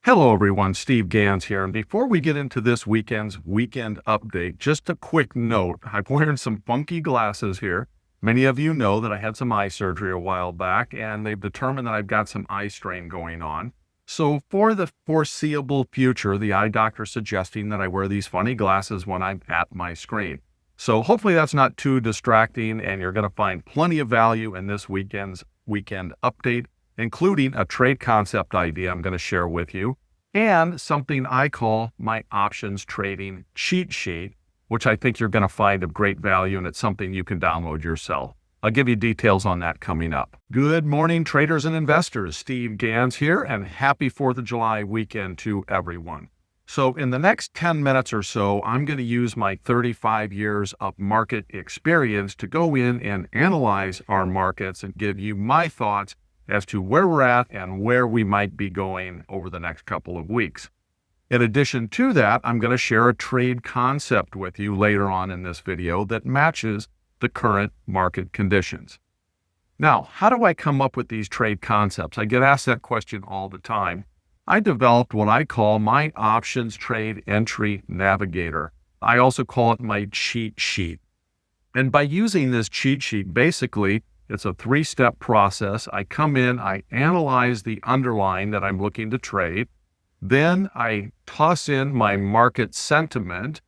Hello everyone, Steve Gans here. And before we get into this weekend's weekend update, just a quick note. I'm wearing some funky glasses here. Many of you know that I had some eye surgery a while back, and they've determined that I've got some eye strain going on. So for the foreseeable future, the eye doctor is suggesting that I wear these funny glasses when I'm at my screen. So hopefully that's not too distracting, and you're going to find plenty of value in this weekend's weekend update, including a trade concept idea I'm going to share with you, and something I call my options trading cheat sheet, which I think you're going to find of great value, and it's something you can download yourself. I'll give you details on that coming up. Good morning, traders and investors. Steve Gans here, and happy 4th of July weekend to everyone. So in the next 10 minutes or so, I'm going to use my 35 years of market experience to go in and analyze our markets and give you my thoughts as to where we're at and where we might be going over the next couple of weeks. In addition to that, I'm going to share a trade concept with you later on in this video that matches the current market conditions. Now, how do I come up with these trade concepts? I get asked that question all the time. I developed what I call my options trade entry navigator. I also call it my cheat sheet. And by using this cheat sheet, basically, it's a 3-step process. I come in, I analyze the underlying that I'm looking to trade. Then I toss in my market sentiment.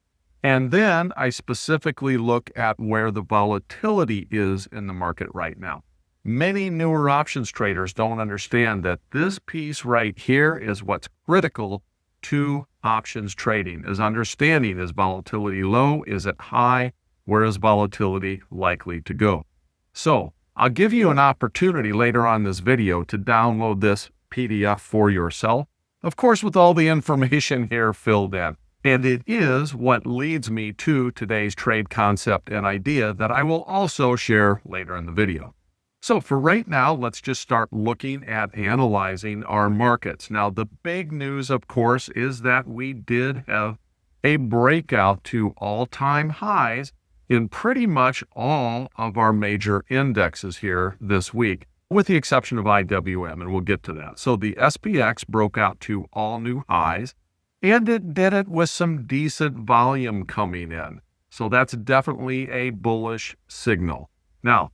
And then I specifically look at where the volatility is in the market right now. Many newer options traders don't understand that this piece right here is what's critical to options trading, is understanding, is volatility low, is it high, where is volatility likely to go? So I'll give you an opportunity later on in this video to download this PDF for yourself, of course with all the information here filled in. And it is what leads me to today's trade concept and idea that I will also share later in the video. So for right now, let's just start looking at analyzing our markets. Now, the big news, of course, is that we did have a breakout to all-time highs in pretty much all of our major indexes here this week, with the exception of IWM, and we'll get to that. So the SPX broke out to all new highs, and it did it with some decent volume coming in. So that's definitely a bullish signal. Now,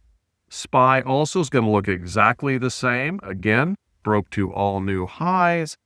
SPY also is going to look exactly the same. Again, broke to all new highs,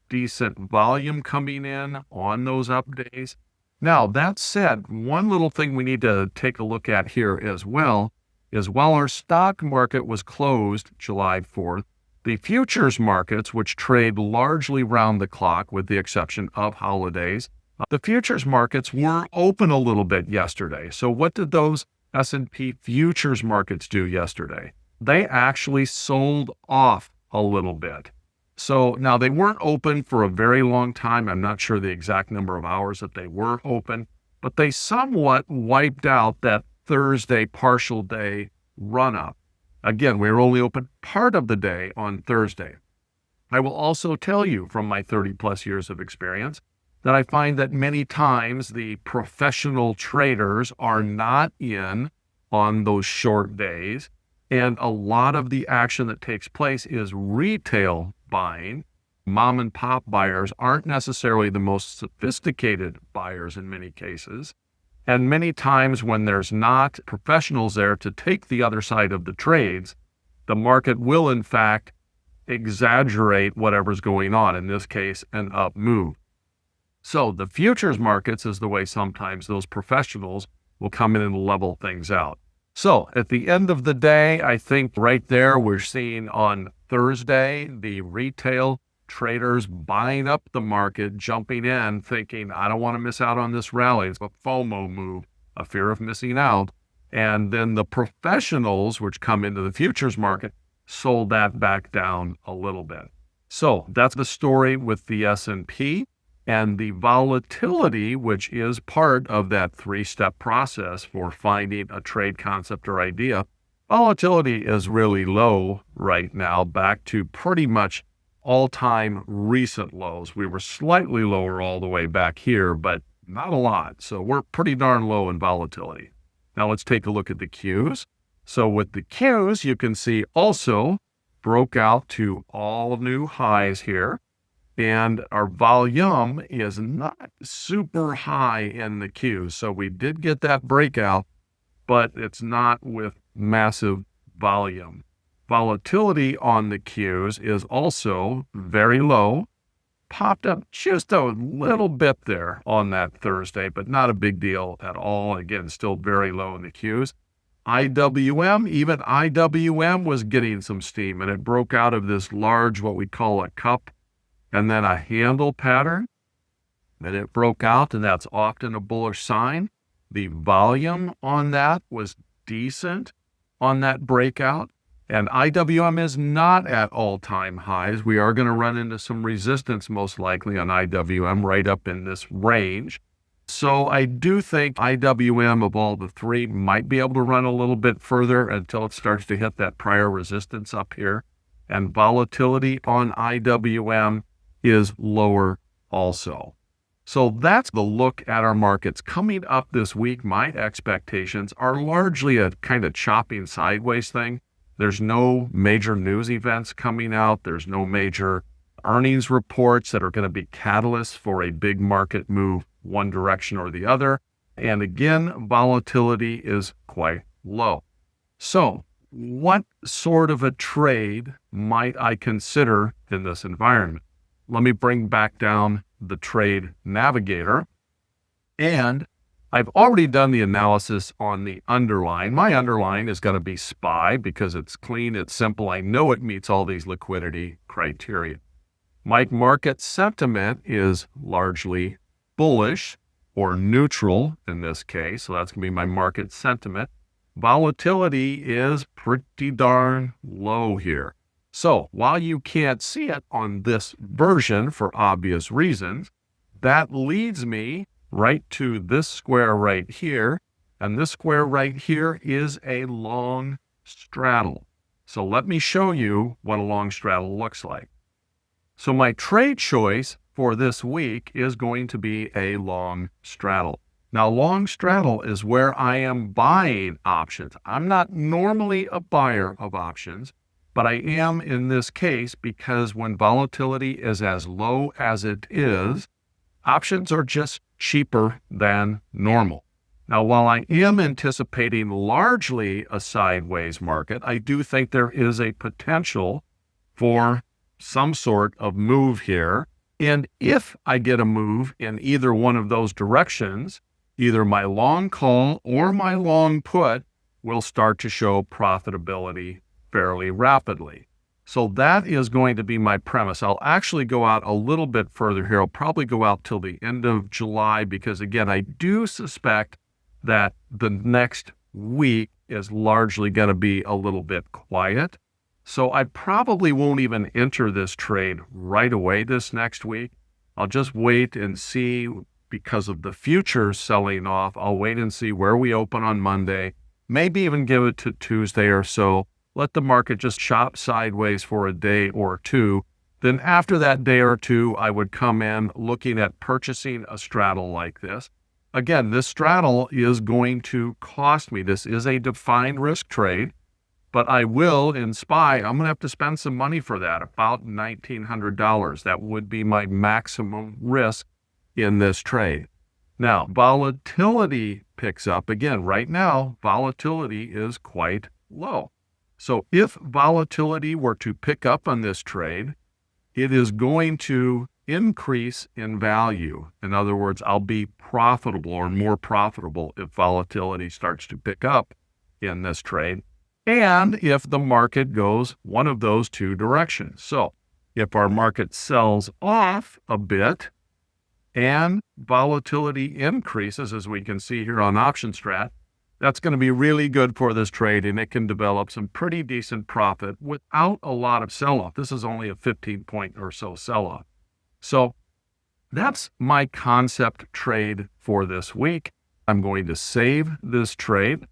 decent volume coming in on those up days. Now, that said, one little thing we need to take a look at here as well is while our stock market was closed July 4th, the futures markets, which trade largely round the clock with the exception of holidays, the futures markets were open a little bit yesterday. So what did those S&P futures markets do yesterday? They actually sold off a little bit. So now they weren't open for a very long time. I'm not sure the exact number of hours that they were open, but they somewhat wiped out that Thursday partial day run up. Again, we were only open part of the day on Thursday. I will also tell you from my 30 plus years of experience that I find that many times the professional traders are not in on those short days. And a lot of the action that takes place is retail buying. Mom and pop buyers aren't necessarily the most sophisticated buyers in many cases. And many times when there's not professionals there to take the other side of the trades, the market will in fact exaggerate whatever's going on, in this case, an up move. So the futures markets is the way sometimes those professionals will come in and level things out. So at the end of the day, I think right there we're seeing on Thursday, the retail traders buying up the market, jumping in, thinking, I don't want to miss out on this rally. It's a FOMO move, a fear of missing out. And then the professionals, which come into the futures market, sold that back down a little bit. So that's the story with the S&P. And the volatility, which is part of that 3-step process for finding a trade concept or idea, volatility is really low right now, back to pretty much all-time recent lows. We were slightly lower all the way back here, but not a lot. So we're pretty darn low in volatility. Now let's take a look at the Qs. So with the Qs, you can see also broke out to all new highs here. and our volume is not super high in the Qs. So we did get that breakout, but it's not with massive volume. Volatility on the Qs is also very low. Popped up just a little bit there on that Thursday, but not a big deal at all. Again, still very low in the Qs. even IWM was getting some steam, and it broke out of this large, what we call a cup, and then a handle pattern. And it broke out, and that's often a bullish sign. The volume on that was decent on that breakout. And IWM is not at all-time highs. We are going to run into some resistance most likely on IWM right up in this range. So I do think IWM of all the three might be able to run a little bit further until it starts to hit that prior resistance up here. And volatility on IWM is lower also. So that's the look at our markets. Coming up this week, my expectations are largely a kind of chopping sideways thing. There's no major news events coming out. There's no major earnings reports that are going to be catalysts for a big market move one direction or the other. And again, volatility is quite low. So what sort of a trade might I consider in this environment? Let me bring back down the trade navigator. And I've already done the analysis on the underline. My underline is going to be SPY because it's clean, it's simple. I know it meets all these liquidity criteria. My market sentiment is largely bullish or neutral in this case. So that's going to be my market sentiment. Volatility is pretty darn low here. So while you can't see it on this version for obvious reasons, that leads me right to this square right here. And this square right here is a long straddle. So let me show you what a long straddle looks like. So my trade choice for this week is going to be a long straddle. Now, long straddle is where I am buying options. I'm not normally a buyer of options, but I am in this case because when volatility is as low as it is, options are just cheaper than normal. Now, while I am anticipating largely a sideways market, I do think there is a potential for some sort of move here. And if I get a move in either one of those directions, either my long call or my long put will start to show profitability fairly rapidly. So that is going to be my premise. I'll actually go out a little bit further here. I'll probably go out till the end of July because, again, I do suspect that the next week is largely going to be a little bit quiet. So I probably won't even enter this trade right away this next week. I'll just wait and see because of the futures selling off. I'll wait and see where we open on Monday, maybe even give it to Tuesday or so. Let the market just chop sideways for a day or two. Then after that day or two, I would come in looking at purchasing a straddle like this. Again, this straddle is going to cost me. This is a defined risk trade, but I will, in SPY, I'm going to have to spend some money for that, about $1,900. That would be my maximum risk in this trade. Now, volatility picks up. Again, right now, volatility is quite low. So if volatility were to pick up on this trade, it is going to increase in value. In other words, I'll be profitable or more profitable if volatility starts to pick up in this trade. And if the market goes one of those two directions. So if our market sells off a bit and volatility increases, as we can see here on Option Strat, that's going to be really good for this trade, and it can develop some pretty decent profit without a lot of sell-off. This is only a 15-point or so sell-off. So that's my concept trade for this week. I'm going to save this trade,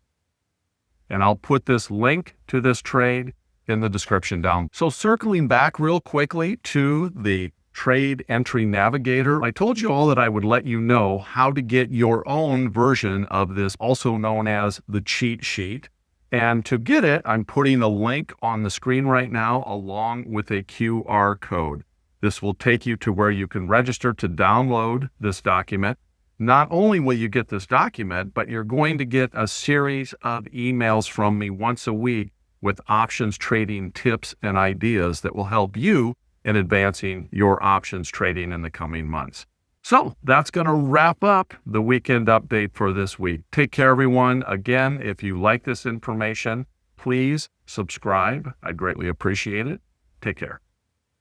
and I'll put this link to this trade in the description down. So circling back real quickly to the Trade Entry Navigator, I told you all that I would let you know how to get your own version of this, also known as the cheat sheet. And to get it, I'm putting a link on the screen right now along with a QR code. This will take you to where you can register to download this document. Not only will you get this document, but you're going to get a series of emails from me once a week with options trading tips and ideas that will help you in advancing your options trading in the coming months. So that's going to wrap up the weekend update for this week. Take care, everyone. Again, if you like this information, please subscribe. I'd greatly appreciate it. Take care.